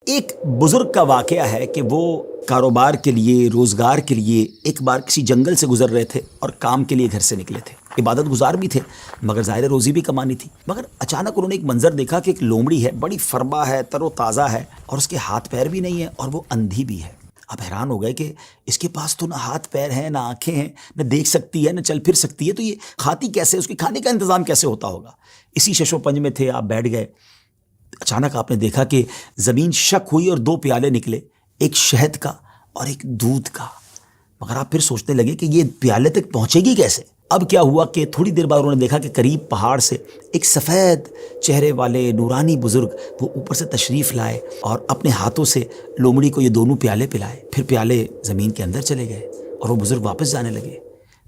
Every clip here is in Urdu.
ایک بزرگ کا واقعہ ہے کہ وہ کاروبار کے لیے، روزگار کے لیے ایک بار کسی جنگل سے گزر رہے تھے اور کام کے لیے گھر سے نکلے تھے۔ عبادت گزار بھی تھے مگر ظاہر روزی بھی کمانی تھی۔ مگر اچانک انہوں نے ایک منظر دیکھا کہ ایک لومڑی ہے، بڑی فربا ہے، تر و تازہ ہے، اور اس کے ہاتھ پیر بھی نہیں ہیں اور وہ اندھی بھی ہے۔ اب حیران ہو گئے کہ اس کے پاس تو نہ ہاتھ پیر ہیں، نہ آنکھیں ہیں، نہ دیکھ سکتی ہے، نہ چل پھر سکتی ہے، تو یہ کھاتی کیسے؟ اس کے کھانے کا انتظام کیسے ہوتا ہوگا؟ اسی شش و پنج میں تھے، آپ بیٹھ گئے۔ اچانک آپ نے دیکھا کہ زمین شک ہوئی اور دو پیالے نکلے، ایک شہد کا اور ایک دودھ کا۔ مگر آپ پھر سوچنے لگے کہ یہ پیالے تک پہنچے گی کیسے؟ اب کیا ہوا کہ تھوڑی دیر بعد انہوں نے دیکھا کہ قریب پہاڑ سے ایک سفید چہرے والے نورانی بزرگ وہ اوپر سے تشریف لائے اور اپنے ہاتھوں سے لومڑی کو یہ دونوں پیالے پلائے۔ پھر پیالے زمین کے اندر چلے گئے اور وہ بزرگ واپس جانے لگے۔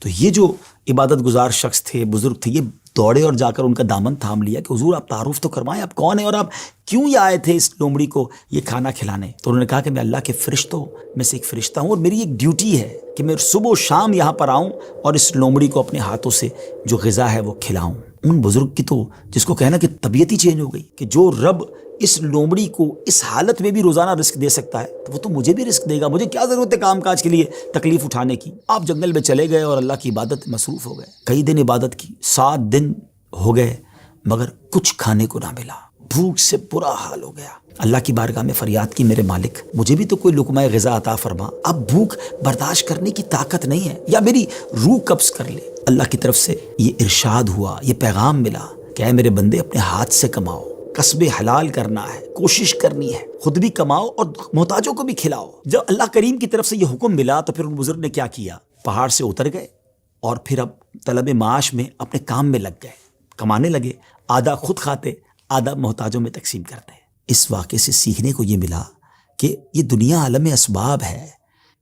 تو یہ جو عبادت گزار شخص تھے، بزرگ تھے، یہ دوڑے اور جا کر ان کا دامن تھام لیا کہ حضور آپ تعارف تو کروائیں، آپ کون ہیں اور آپ کیوں یہ آئے تھے اس لومڑی کو یہ کھانا کھلانے؟ تو انہوں نے کہا کہ میں اللہ کے فرشتوں میں سے ایک فرشتہ ہوں اور میری ایک ڈیوٹی ہے کہ میں صبح و شام یہاں پر آؤں اور اس لومڑی کو اپنے ہاتھوں سے جو غذا ہے وہ کھلاؤں۔ ان بزرگ کی تو جس کو کہنا کہ طبیعت ہی چینج ہو گئی کہ جو رب اس لومڑی کو اس حالت میں بھی روزانہ رزق دے سکتا ہے تو وہ تو مجھے بھی رزق دے گا، مجھے کیا ضرورت ہے کام کاج کے لیے تکلیف اٹھانے کی؟ آپ جنگل میں چلے گئے اور اللہ کی عبادت میں مصروف ہو گئے۔ کئی دن عبادت کی، 7 دن ہو گئے مگر کچھ کھانے کو نہ ملا، بھوک سے برا حال ہو گیا۔ اللہ کی بارگاہ میں فریاد کی، میرے مالک مجھے بھی تو کوئی لقمہ غذا عطا فرما، اب بھوک برداشت کرنے کی طاقت نہیں ہے، یا میری روح قبض کر لے۔ اللہ کی طرف سے یہ ارشاد ہوا، یہ پیغام ملا کہ اے میرے بندے اپنے ہاتھ سے کماؤ، کسب حلال کرنا ہے، کوشش کرنی ہے، خود بھی کماؤ اور محتاجوں کو بھی کھلاؤ۔ جب اللہ کریم کی طرف سے یہ حکم ملا تو پھر ان بزرگ نے کیا کیا؟ پہاڑ سے اتر گئے اور پھر اب طلب معاش میں اپنے کام میں لگ گئے، کمانے لگے، آدھا خود کھاتے، آدھا محتاجوں میں تقسیم کرتے۔ اس واقعے سے سیکھنے کو یہ ملا کہ یہ دنیا عالم اسباب ہے،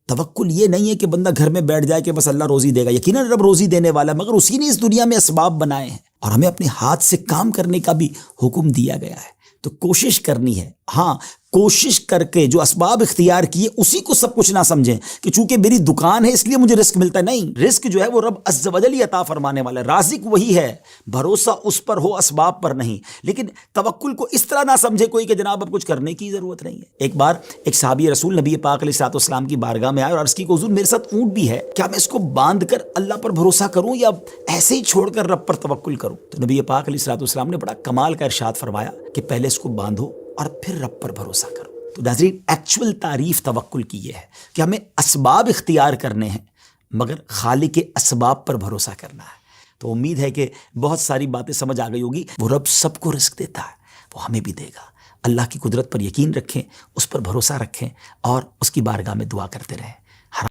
توکل یہ نہیں ہے کہ بندہ گھر میں بیٹھ جائے کہ بس اللہ روزی دے گا۔ یقیناً رب روزی دینے والا ہے مگر اسی نے اس دنیا میں اسباب بنائے ہیں اور ہمیں اپنے ہاتھ سے کام کرنے کا بھی حکم دیا گیا ہے، تو کوشش کرنی ہے۔ ہاں، کوشش کر کے جو اسباب اختیار کیے اسی کو سب کچھ نہ سمجھیں کہ چونکہ میری دکان ہے اس لیے مجھے رزق ملتا ہے۔ نہیں، رزق جو ہے وہ رب عز و جل ہی عطا فرمانے والا ہے، رازق وہی ہے، بھروسہ اس پر ہو، اسباب پر نہیں۔ لیکن توکل کو اس طرح نہ سمجھے کوئی کہ جناب اب کچھ کرنے کی ضرورت نہیں ہے۔ ایک بار ایک صحابی رسول نبی پاک علیہ الصلوۃ والسلام کی بارگاہ میں آئے اور عرض کی کہ حضور میرے ساتھ اونٹ بھی ہے، کیا میں اس کو باندھ کر اللہ پر بھروسہ کروں یا ایسے ہی چھوڑ کر رب پر توکل کروں؟ تو نبی پاک علیہ الصلوۃ والسلام نے بڑا کمال کا ارشاد فرمایا کہ پہلے اس کو باندھو اور پھر رب پر بھروسہ کرو۔ تو ناظرین، ایکچول تعریف توکل کی یہ ہے کہ ہمیں اسباب اختیار کرنے ہیں مگر خالق اسباب پر بھروسہ کرنا ہے۔ تو امید ہے کہ بہت ساری باتیں سمجھ آ گئی ہوگی۔ وہ رب سب کو رزق دیتا ہے، وہ ہمیں بھی دے گا۔ اللہ کی قدرت پر یقین رکھیں، اس پر بھروسہ رکھیں اور اس کی بارگاہ میں دعا کرتے رہیں۔